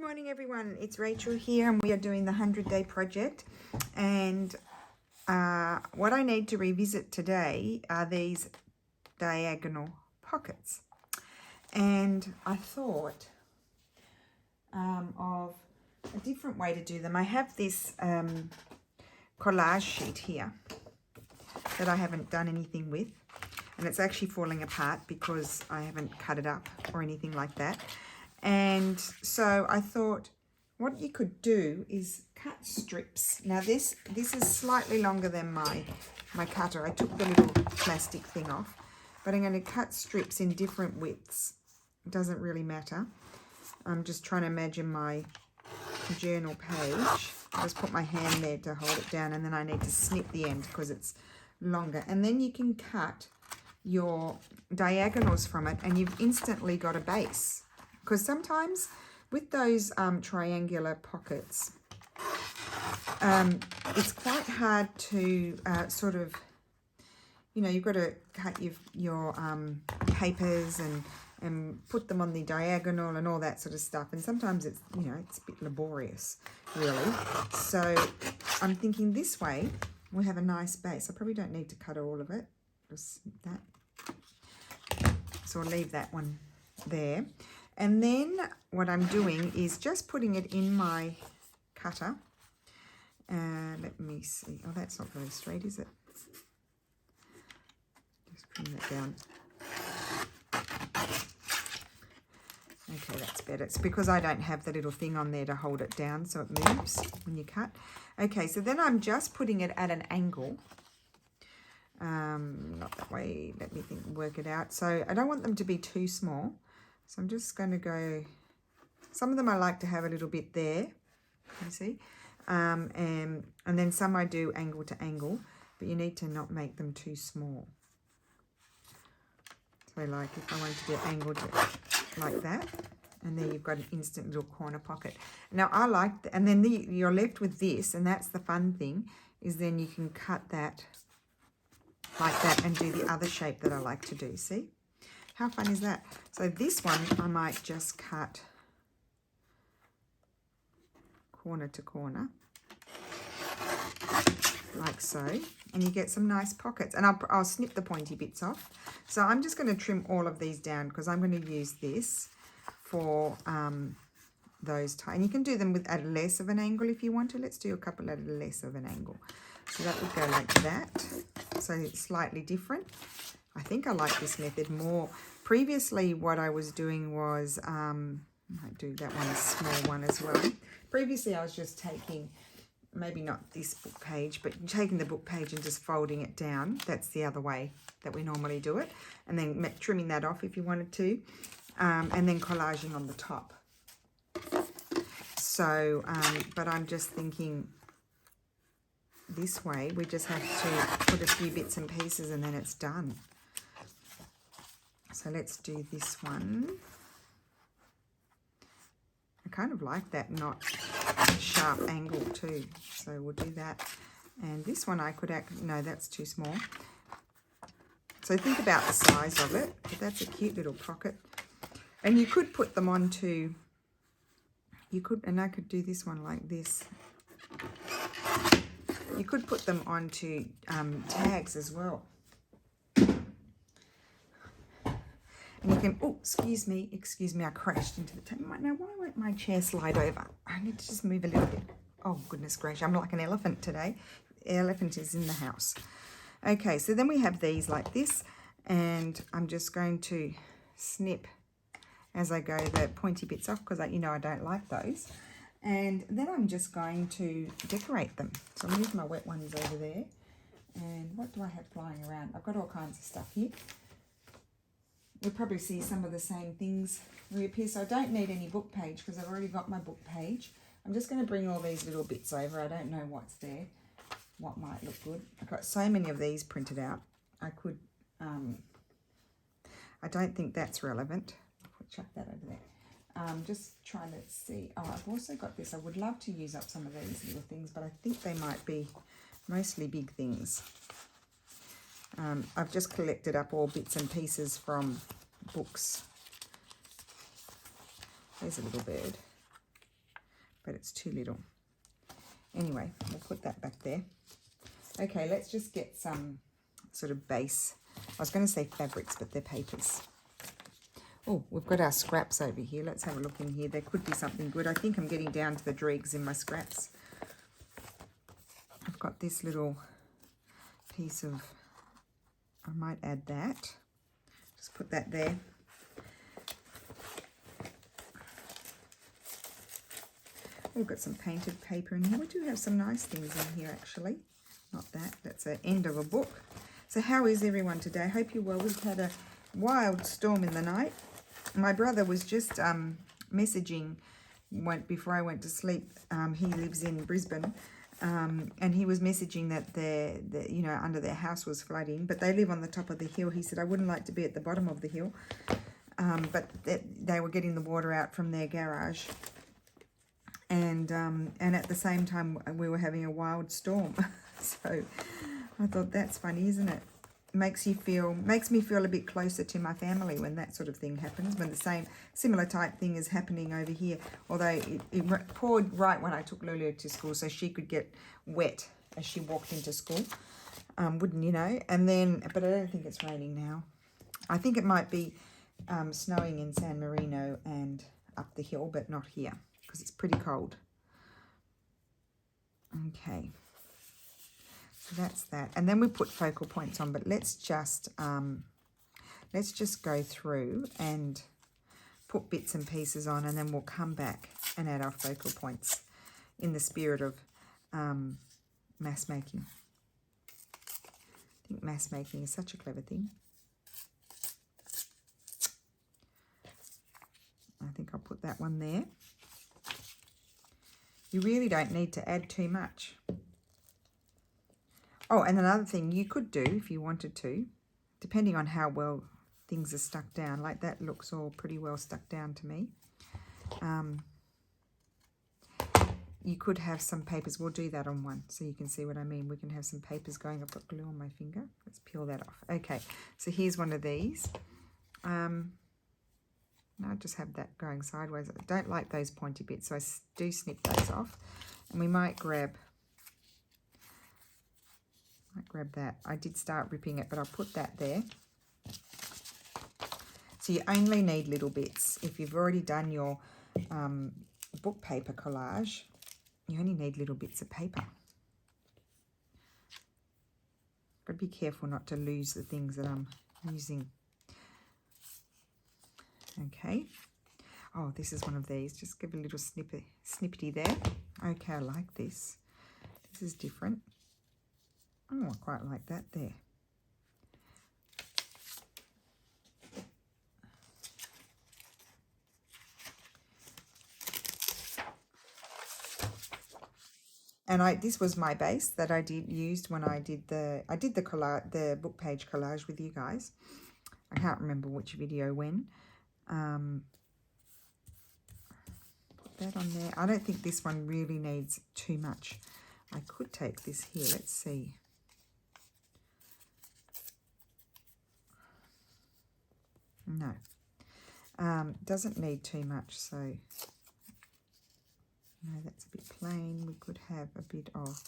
morning everyone, it's Rachel here and we are doing the 100-day project, and what I need to revisit today are these diagonal pockets. And I thought of a different way to do them. I have this collage sheet here that I haven't done anything with, and it's actually falling apart because I haven't cut it up or anything like that. And so I thought what you could do is cut strips. Now this is slightly longer than my cutter. I took the little plastic thing off, but I'm going to cut strips in different widths. It doesn't really matter. I'm just trying to imagine my journal page. I just put my hand there to hold it down, and then I need to snip the end because it's longer. And then you can cut your diagonals from it and you've instantly got a base. Because sometimes with those triangular pockets, it's quite hard to sort of, you know, you've got to cut your papers and put them on the diagonal and all that sort of stuff. And sometimes it's, you know, it's a bit laborious, really. So I'm thinking this way we'll have a nice base. I probably don't need to cut all of it, just that. So I'll leave that one there. And then what I'm doing is just putting it in my cutter. Let me see. Oh, that's not very straight, is it? Just bring that down. Okay, that's better. It's because I don't have the little thing on there to hold it down so it moves when you cut. Okay, so then I'm just putting it at an angle. Not that way. Let me work it out. So I don't want them to be too small. So I'm just going to go, some of them I like to have a little bit there, you see, and then some I do angle to angle, but you need to not make them too small. So like if I wanted to do angled like that, and there you've got an instant little corner pocket. Now I like, and then you're left with this, and that's the fun thing, is then you can cut that like that and do the other shape that I like to do, see? How fun is that? So this one, I might just cut corner to corner, like so, and you get some nice pockets. And I'll snip the pointy bits off. So I'm just going to trim all of these down because I'm going to use this for those. And you can do them at less of an angle if you want to. Let's do a couple at less of an angle. So that would go like that. So it's slightly different. I think I like this method more. Previously, what I was doing was, I might do that one, a small one as well. Previously, I was just taking, maybe not this book page, but taking the book page and just folding it down. That's the other way that we normally do it. And then trimming that off if you wanted to. And then collaging on the top. So, but I'm just thinking this way, we just have to put a few bits and pieces and then it's done. So let's do this one. I kind of like that not sharp angle too. So we'll do that. And this one I could no, that's too small. So think about the size of it. But that's a cute little pocket. And you could put them onto, and I could do this one like this. You could put them onto tags as well. And you can, oh, excuse me, I crashed into the table. Now, why won't my chair slide over? I need to just move a little bit. Oh, goodness gracious, I'm like an elephant today. The elephant is in the house. Okay, so then we have these like this, and I'm just going to snip as I go the pointy bits off because, you know, I don't like those. And then I'm just going to decorate them. So I'll move my wet ones over there. And what do I have flying around? I've got all kinds of stuff here. You'll probably see some of the same things reappear. So I don't need any book page because I've already got my book page. I'm just going to bring all these little bits over. I don't know what's there, what might look good. I've got so many of these printed out. I could, I don't think that's relevant. I'll chuck that over there. Just trying to see. Oh, I've also got this. I would love to use up some of these little things, but I think they might be mostly big things. I've just collected up all bits and pieces from books. There's a little bird. but it's too little. Anyway, we'll put that back there. Okay, let's just get some sort of base. I was going to say fabrics, but they're papers. Oh, we've got our scraps over here. Let's have a look in here. There could be something good. I think I'm getting down to the dregs in my scraps. I've got this little piece of, I might add that. Just put that there. We've got some painted paper in here. We do have some nice things in here, actually. Not that. That's the end of a book. So how is everyone today? I hope you're well. We've had a wild storm in the night. My brother was just messaging before I went to sleep. He lives in Brisbane. And he was messaging that under their house was flooding, but they live on the top of the hill. He said, I wouldn't like to be at the bottom of the hill, but they were getting the water out from their garage. And at the same time, we were having a wild storm. So I thought, that's funny, isn't it? Makes me feel a bit closer to my family when that sort of thing happens, when the similar type thing is happening over here. Although it poured right when I took Lulu to school, so she could get wet as she walked into school, wouldn't you know? And then, but I don't think it's raining now. I think it might be snowing in San Marino and up the hill, but not here because it's pretty cold. Okay. So that's that, and then we put focal points on, but let's just go through and put bits and pieces on, and then we'll come back and add our focal points in the spirit of mass making. I think mass making is such a clever thing. I think I'll put that one there. You really don't need to add too much. Oh, and another thing you could do if you wanted to, depending on how well things are stuck down, like that looks all pretty well stuck down to me. You could have some papers. We'll do that on one so you can see what I mean. We can have some papers going. I've got glue on my finger. Let's peel that off. Okay, so here's one of these. I just have that going sideways. I don't like those pointy bits, so I do snip those off. And we might grab that. I did start ripping it, but I'll put that there. So you only need little bits. If you've already done your book paper collage, you only need little bits of paper. But be careful not to lose the things that I'm using. Okay. Oh, this is one of these. Just give a little snippety there. Okay, I like this. This is different. Oh, I quite like that there. And this was my base that I used when I did the collage, the book page collage with you guys. I can't remember which video when. Put that on there. I don't think this one really needs too much. I could take this here. Let's see. No. Doesn't need too much, so no, that's a bit plain. We could have a bit of,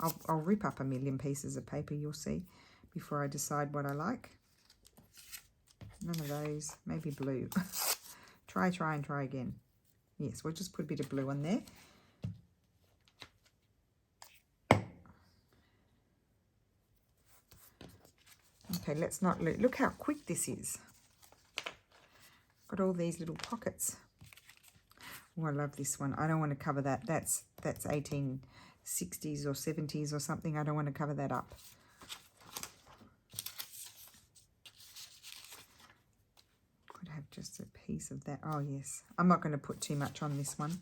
I'll rip up a million pieces of paper, you'll see, before I decide what I like. None of those, maybe blue. Try and try again. Yes, we'll just put a bit of blue on there. Okay, let's not look how quick this is. Got all these little pockets. Oh, I love this one. I don't want to cover that. That's 1860s or 70s or something. I don't want to cover that up. Could have just a piece of that. Oh, yes. I'm not going to put too much on this one.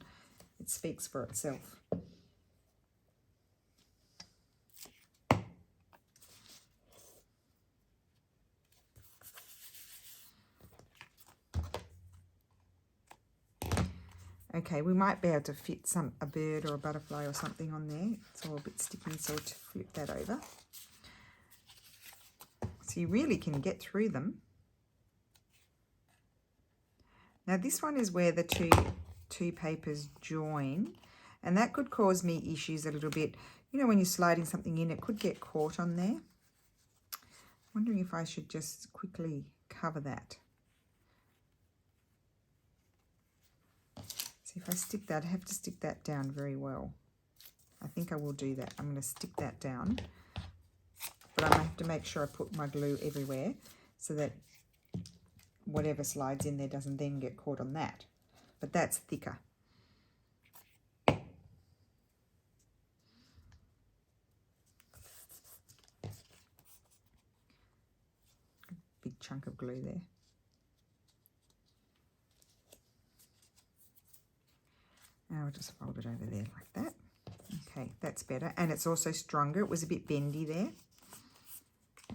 It speaks for itself. Okay, we might be able to fit a bird or a butterfly or something on there. It's all a bit sticky, so we'll flip that over. So you really can get through them. Now this one is where the two papers join, and that could cause me issues a little bit. You know, when you're sliding something in, it could get caught on there. Wondering if I should just quickly cover that. See, if I stick that, I have to stick that down very well. I think I will do that. I'm going to stick that down, but I have to make sure I put my glue everywhere so that whatever slides in there doesn't then get caught on that. But that's thicker. Big chunk of glue there. Now I'll just fold it over there like that. Okay, that's better. And it's also stronger. It was a bit bendy there.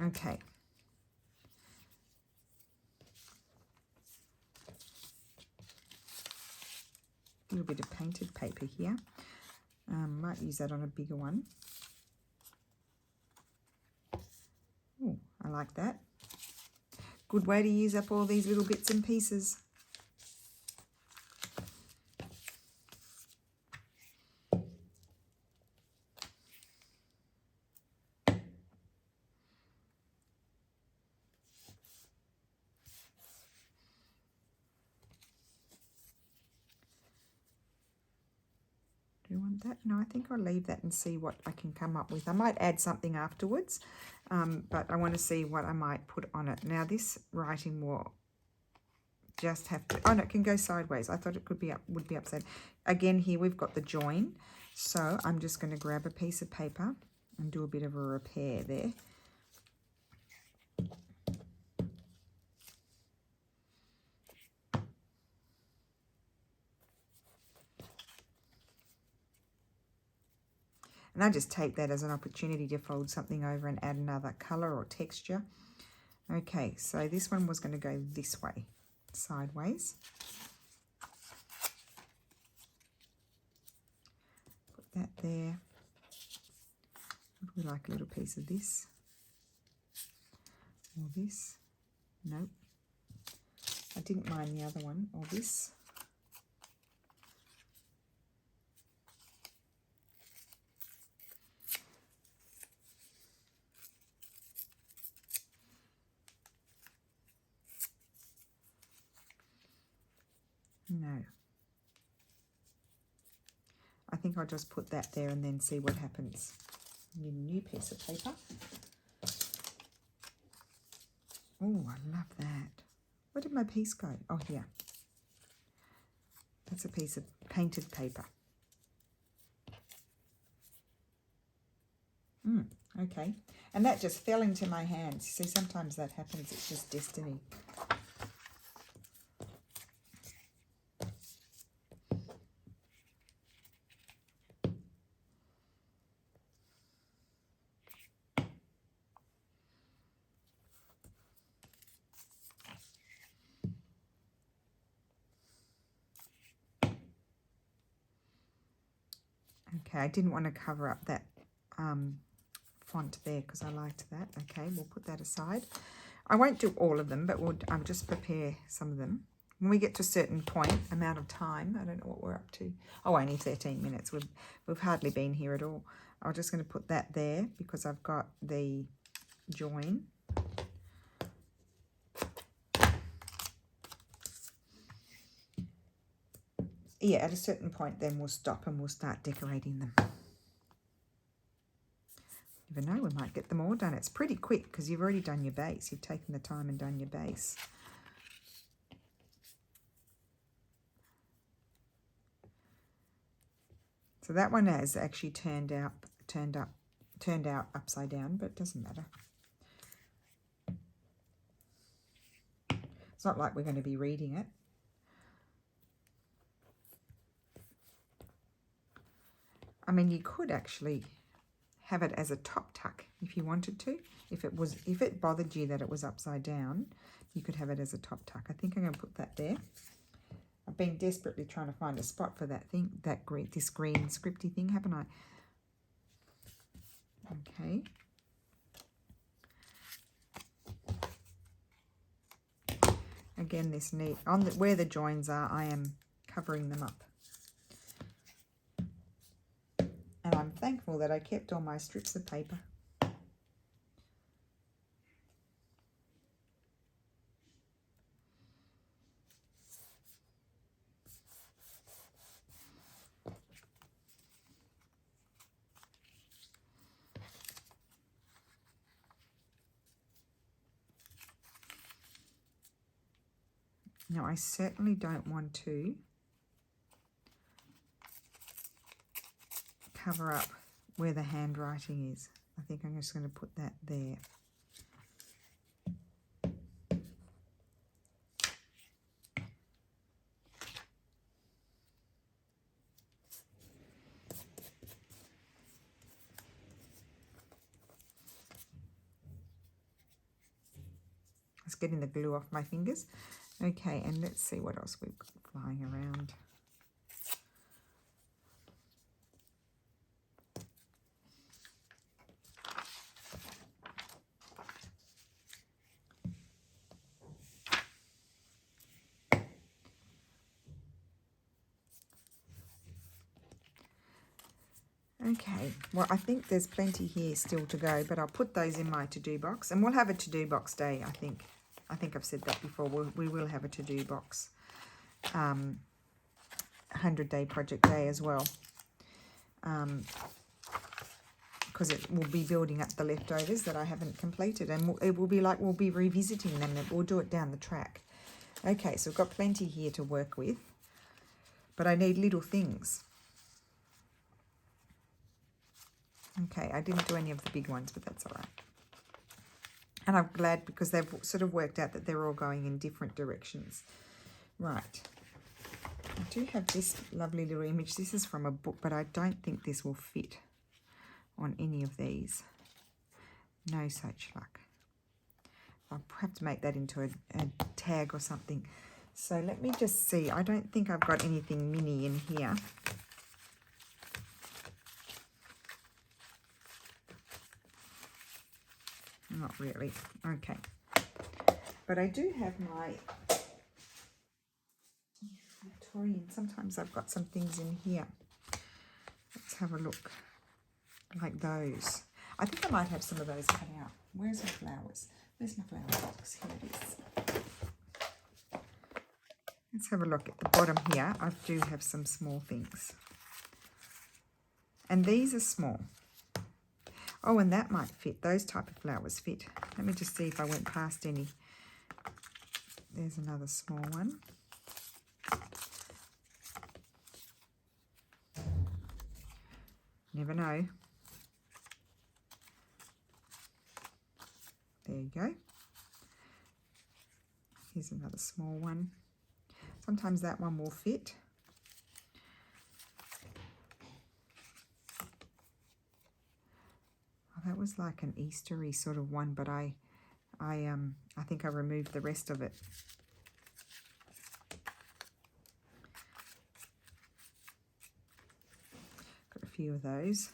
Okay. A little bit of painted paper here. Might use that on a bigger one. Oh, I like that. Good way to use up all these little bits and pieces. Do you want that? No, I think I'll leave that and see what I can come up with. I might add something afterwards, but I want to see what I might put on it. Now this writing will just have to, oh no, it can go sideways. I thought it could be would be upside. Again, here we've got the join. So I'm just going to grab a piece of paper and do a bit of a repair there. And I just take that as an opportunity to fold something over and add another colour or texture. Okay, so this one was going to go this way, sideways. Put that there. Would we like a little piece of this? Or this? Nope. I didn't mind the other one, or this. No. I think I'll just put that there and then see what happens. Need a new piece of paper. Oh, I love that. Where did my piece go? Oh, here. That's a piece of painted paper. Okay. And that just fell into my hands. See, sometimes that happens. It's just destiny. Okay, I didn't want to cover up that font there because I liked that. Okay, we'll put that aside. I won't do all of them, but we'll just prepare some of them. When we get to a certain amount of time, I don't know what we're up to. Oh, only 13 minutes. We've hardly been here at all. I'm just going to put that there because I've got the join. Yeah, at a certain point then we'll stop and we'll start decorating them. Never know, we might get them all done. It's pretty quick because you've already done your base. You've taken the time and done your base. So that one has actually turned out upside down, but it doesn't matter. It's not like we're going to be reading it. I mean, you could actually have it as a top tuck if you wanted to. If it bothered you that it was upside down, you could have it as a top tuck. I think I'm going to put that there. I've been desperately trying to find a spot for that thing, this green scripty thing, haven't I? Okay. Again, this where the joins are, I am covering them up And I'm thankful that I kept all my strips of paper. Now, I certainly don't want to cover up where the handwriting is. I think I'm just going to put that there. It's getting the glue off my fingers. Okay, and let's see what else we've got flying around. Okay, well, I think there's plenty here still to go, but I'll put those in my to-do box, and we'll have a to-do box day, I think. I think I've said that before. We will have a to-do box 100-day project day as well, because it will be building up the leftovers that I haven't completed, and it will be like we'll be revisiting them, and we'll do it down the track. Okay, so we've got plenty here to work with, but I need little things. Okay, I didn't do any of the big ones, but that's all right. And I'm glad because they've sort of worked out that they're all going in different directions. Right. I do have this lovely little image. This is from a book, but I don't think this will fit on any of these. No such luck. I'll have to make that into a tag or something. So let me just see. I don't think I've got anything mini in here. Not really. Okay. But I do have my Victorian. Sometimes I've got some things in here. Let's have a look. Like those. I think I might have some of those cut out. Where's my flowers? Where's my flower box? Here it is. Let's have a look at the bottom here. I do have some small things. And these are small. Oh, and that might fit. Those type of flowers fit. Let me just see if I went past any. There's another small one. Never know. There you go. Here's another small one. Sometimes that one will fit. That was like an Eastery sort of one, but I think I removed the rest of it. Got a few of those.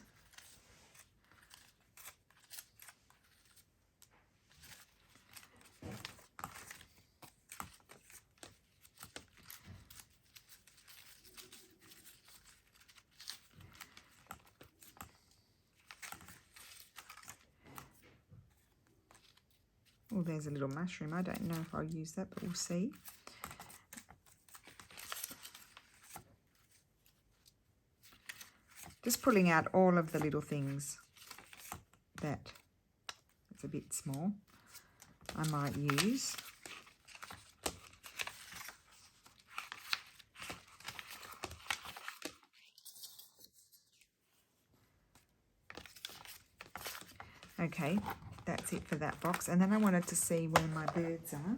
Oh, there's a little mushroom. I don't know if I'll use that, but we'll see. Just pulling out all of the little things that it's a bit small I might use. Okay, that's it for that box. And then I wanted to see where my birds are.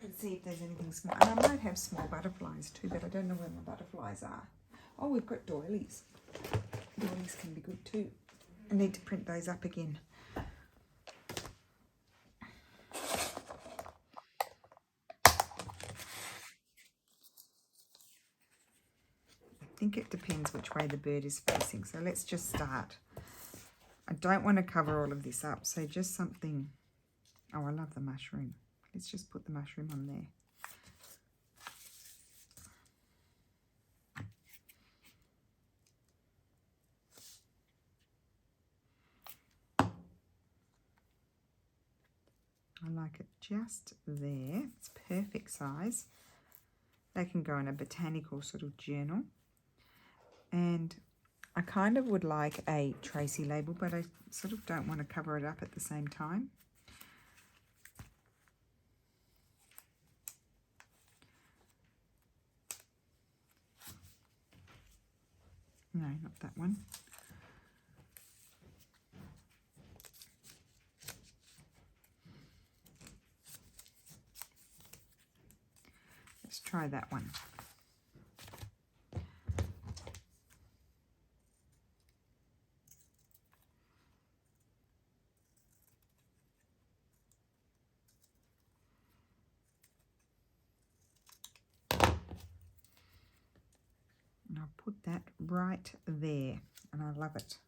And see if there's anything small. And I might have small butterflies too, but I don't know where my butterflies are. Oh, we've got doilies. Doilies can be good too. I need to print those up again. I think it depends which way the bird is facing. So let's just start. I don't want to cover all of this up, so just something Oh, I love the mushroom. Let's just put the mushroom on there. I like it just there. It's perfect size. They can go in a botanical sort of journal. And I kind of would like a Tracy label, but I sort of don't want to cover it up at the same time. No, not that one. Let's try that one. And I'll put that right there, and I love it.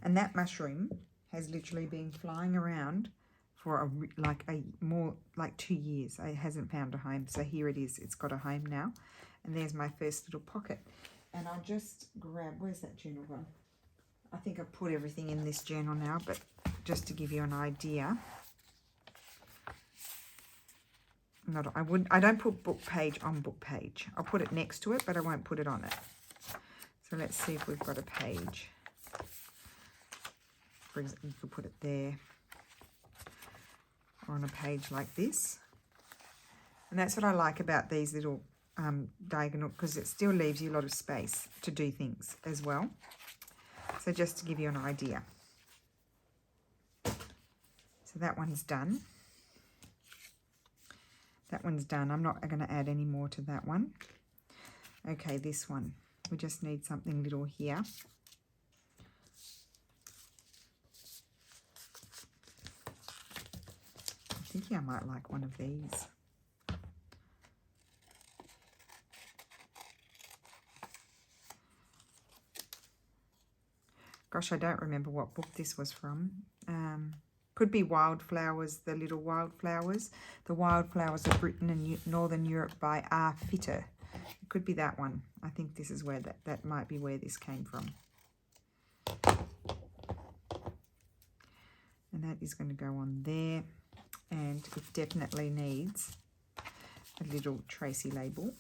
And that mushroom has literally been flying around for more like 2 years. It hasn't found a home, so here it is. It's got a home now, and there's my first little pocket. And I'll just grab, where's that journal gone? I think I've put everything in this journal now, but just to give you an idea. I don't put book page on book page. I'll put it next to it, but I won't put it on it. So let's see if we've got a page. For example, you could put it there, or on a page like this. And that's what I like about these little diagonal, because it still leaves you a lot of space to do things as well. So just to give you an idea. So that one's done. That one's done. I'm not going to add any more to that one. Okay, this one. We just need something little here. I'm thinking I might like one of these. Gosh, I don't remember what book this was from. Could be Wildflowers, the Little Wildflowers. The Wildflowers of Britain and Northern Europe by R. Fitter. It could be that one. I think this is where that might be where this came from. And that is going to go on there. And it definitely needs a little Tracy label.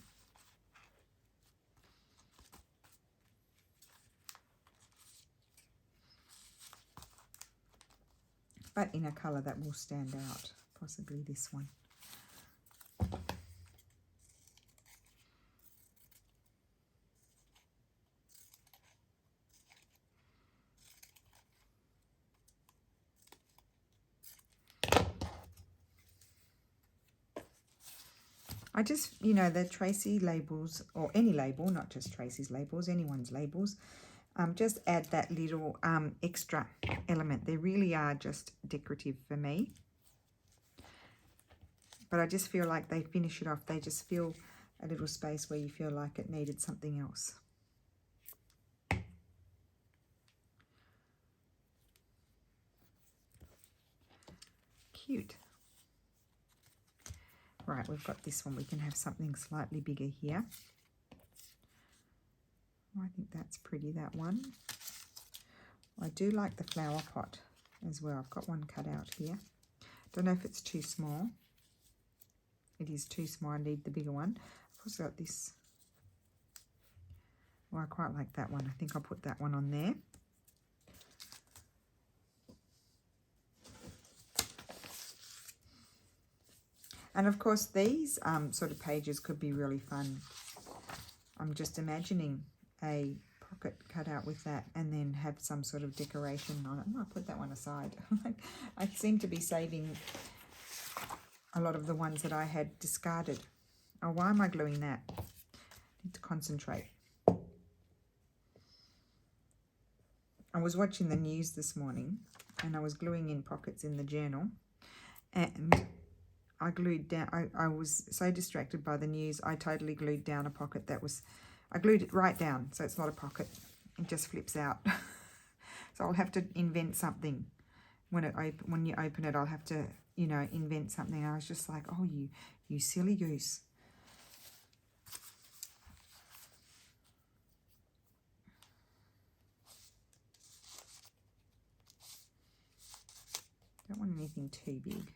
But in a colour that will stand out, possibly this one. I just, you know, the Tracy labels, or any label, not just Tracy's labels, anyone's labels, just add that little extra element. They really are just decorative for me. But I just feel like they finish it off. They just fill a little space where you feel like it needed something else. Cute. Right, we've got this one. We can have something slightly bigger here. I think that's pretty, that one. I do like the flower pot as well. I've got one cut out here. Don't know if it's too small. It is too small. I need the bigger one. I've also got this. Well, I quite like that one. I think I'll put that one on there. And of course, these sort of pages could be really fun. I'm just imagining a pocket cut out with that and then have some sort of decoration on it. I'll put that one aside. I seem to be saving a lot of the ones that I had discarded. Oh, why am I gluing that? I need to concentrate. I was watching the news this morning and I was gluing in pockets in the journal, and I glued down, I was so distracted by the news, I totally glued down a pocket that was, I glued it right down, so it's not a pocket. It just flips out. So I'll have to invent something. When you open it, I'll have to, you know, invent something. I was just like, oh, you silly goose. Don't want anything too big.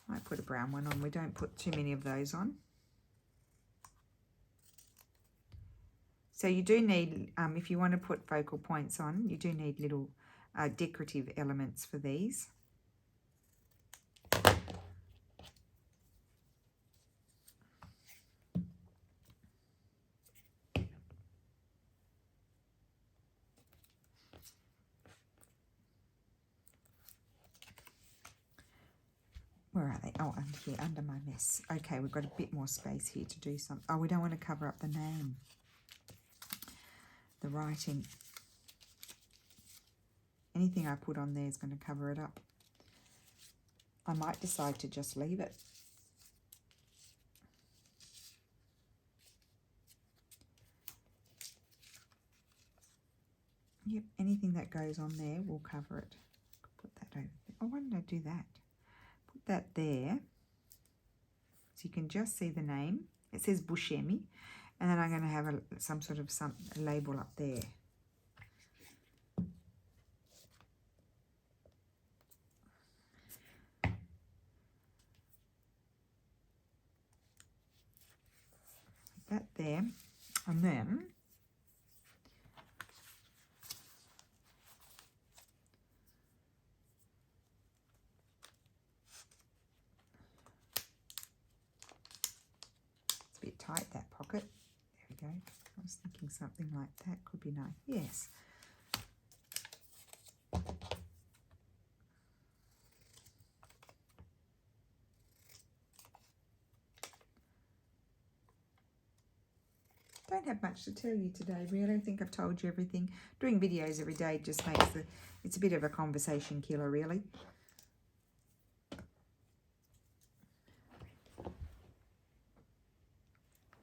Might put a brown one on. We don't put too many of those on. So you do need, if you want to put focal points on, you do need little decorative elements for these. Where are they? Oh, under here, under my mess. Okay, we've got a bit more space here to do something. Oh, we don't want to cover up the name, the writing. Anything I put on there is going to cover it up. I might decide to just leave it. Yep, anything that goes on there will cover it. Put that over there. Oh, why did I do that? Put that there. So you can just see the name. It says Buscemi. And then I'm going to have some sort of label up there. That there. And then it's a bit tight, that pocket. There we go. I was thinking something like that could be nice. Yes. Don't have much to tell you today, really. I think I've told you everything. Doing videos every day just makes it's a bit of a conversation killer, really.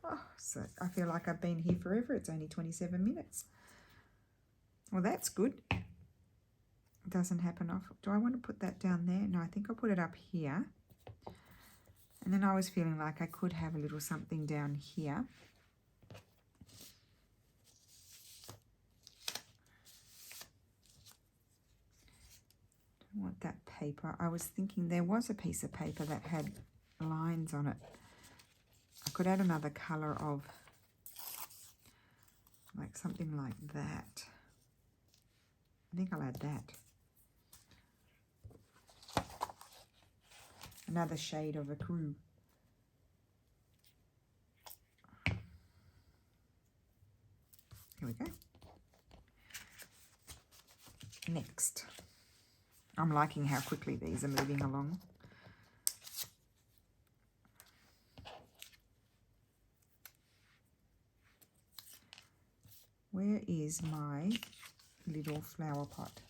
Oh, so I feel like I've been here forever. It's only 27 minutes. Well, that's good. It doesn't happen often. Do I want to put that down there? No, I think I'll put it up here. And then I was feeling like I could have a little something down here. Don't want that paper. I was thinking there was a piece of paper that had lines on it. I could add another colour of, like something like that. I think I'll add that. Another shade of ecru. Here we go. Next. I'm liking how quickly these are moving along. Where is my little flower pot?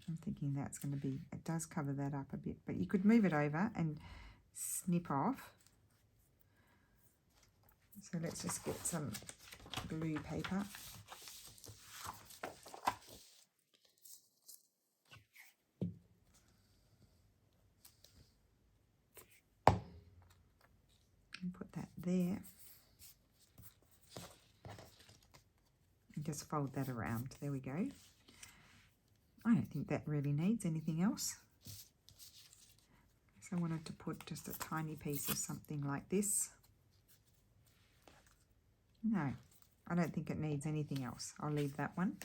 I'm thinking that's going to be, it does cover that up a bit, but you could move it over and snip off. So let's just get some glue paper. And put that there. And just fold that around. There we go. I don't think that really needs anything else. So I wanted to put just a tiny piece of something like this. No, I don't think it needs anything else. I'll leave that one.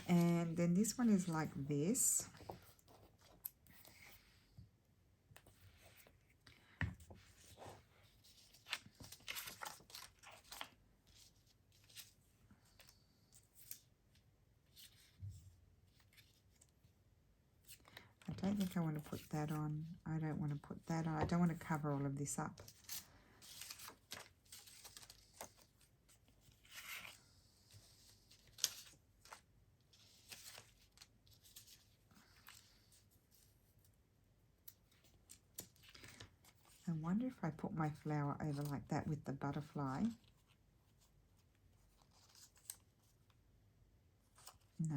And then this one is like this. I don't think I want to put that on. I don't want to put that on. I don't want to cover all of this up. I wonder if I put my flower over like that with the butterfly. No.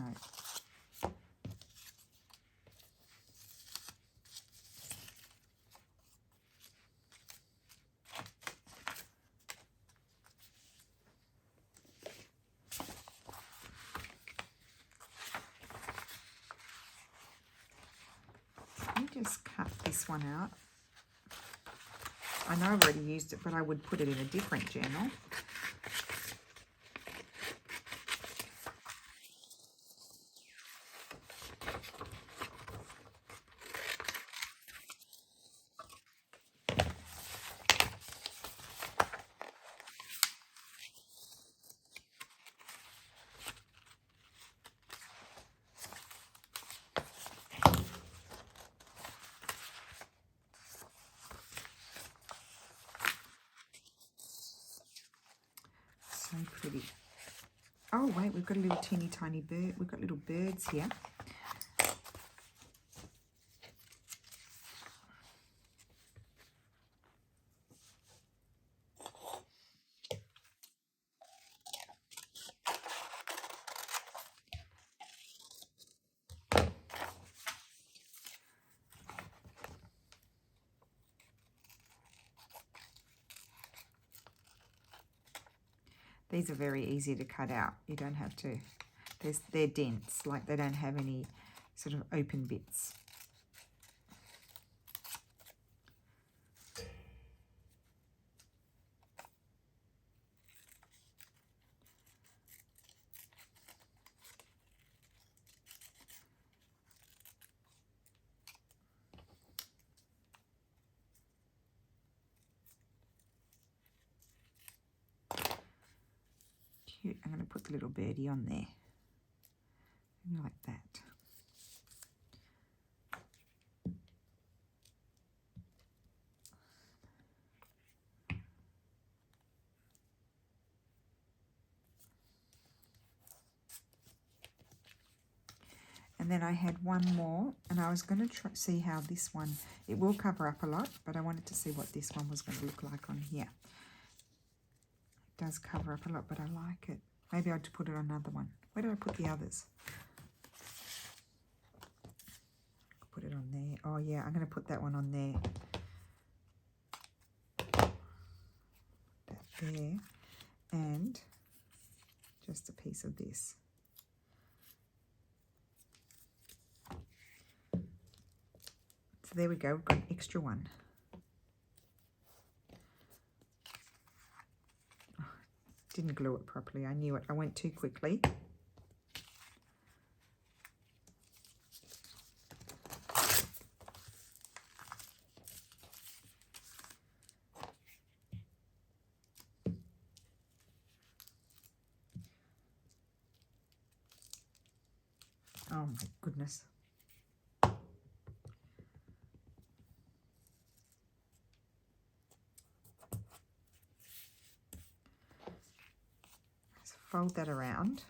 Let me just cut this one out. I know I've already used it, but I would put it in a different journal. So pretty. Oh wait, we've got a little teeny tiny bird. We've got little birds here. These are very easy to cut out. You don't have to. They're dense, like they don't have any sort of open bits. Cute. I'm going to put the little birdie on there. Like that. And then I had one more, and I was going to see how this one, it will cover up a lot, but I wanted to see what this one was going to look like on here. It does cover up a lot, but I like it. Maybe I'd put it on another one. Where did I put the others? Put it on there. Oh yeah, I'm going to put that one on there. That there. And just a piece of this. So there we go, we've got an extra one. Oh, didn't glue it properly, I knew it. I went too quickly. Oh my goodness. Fold that around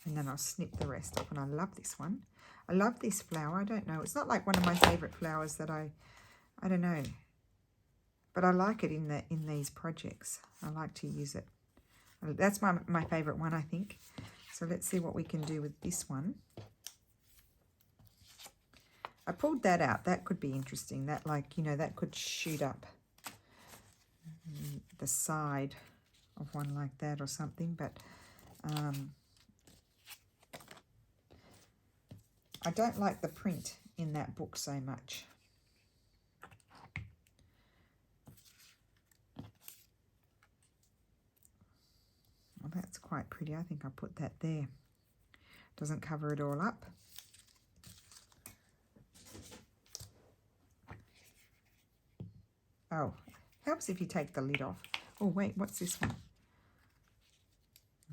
and then I'll snip the rest off. And I love this one. I love this flower. I don't know. It's not like one of my favorite flowers that I don't know. But I like it in these projects. I like to use it. That's my favorite one, I think. So let's see what we can do with this one. I pulled that out. That could be interesting. That, like, you know, that could shoot up the side of one like that or something, but I don't like the print in that book so much. Well, that's quite pretty. I think I'll put that there. Doesn't cover it all up. Oh, helps if you take the lid off. Oh wait, what's this one?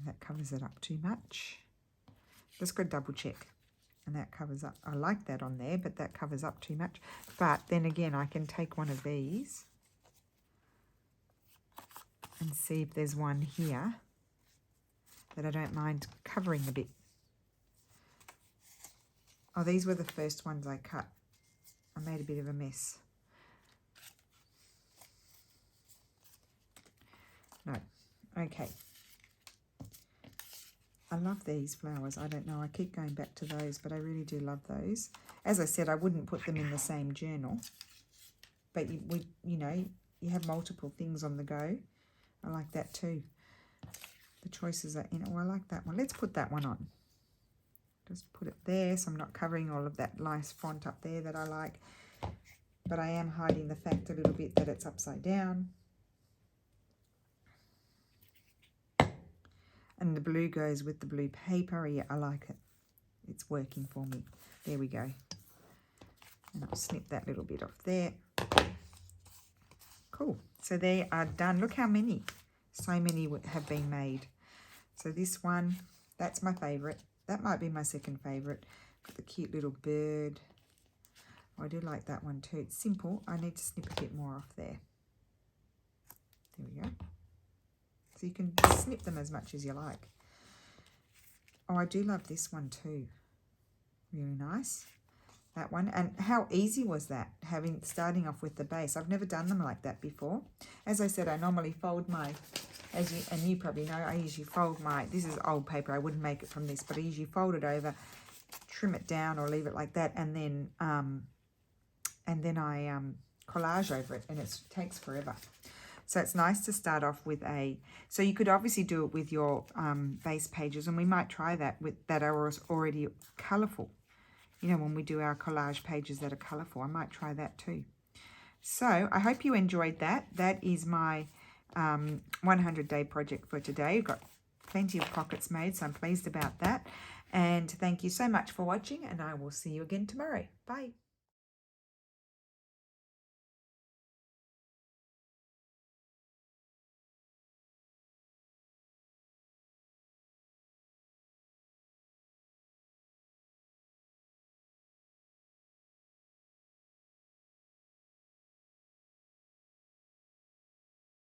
That covers it up too much. Just go double check. And that covers up. I like that on there, but that covers up too much. But then again, I can take one of these and see if there's one here that I don't mind covering a bit. Oh, these were the first ones I cut. I made a bit of a mess. No. Okay. I love these flowers. I don't know. I keep going back to those, but I really do love those. As I said, I wouldn't put them in the same journal. But, you know, you have multiple things on the go. I like that too. The choices are in. Oh, I like that one. Let's put that one on. Just put it there so I'm not covering all of that nice font up there that I like. But I am hiding the fact a little bit that it's upside down. And the blue goes with the blue paper. Yeah, I like it. It's working for me. There we go. And I'll snip that little bit off there. Cool. So they are done. Look how many. So many have been made. So this one, that's my favourite. That might be my second favourite. Got the cute little bird. Oh, I do like that one too. It's simple. I need to snip a bit more off there. There we go. So you can snip them as much as you like. Oh, I do love this one too. Really nice. That one. And how easy was that, starting off with the base? I've never done them like that before. As I said, I normally fold my, and you probably know, I usually fold my, this is old paper, I wouldn't make it from this, but I usually fold it over, trim it down or leave it like that, and then I collage over it, and it takes forever. So it's nice to start off with so you could obviously do it with your base pages, and we might try that that are already colourful. You know, when we do our collage pages that are colourful, I might try that too. So I hope you enjoyed that. That is my 100-day project for today. I've got plenty of pockets made, so I'm pleased about that. And thank you so much for watching, and I will see you again tomorrow. Bye.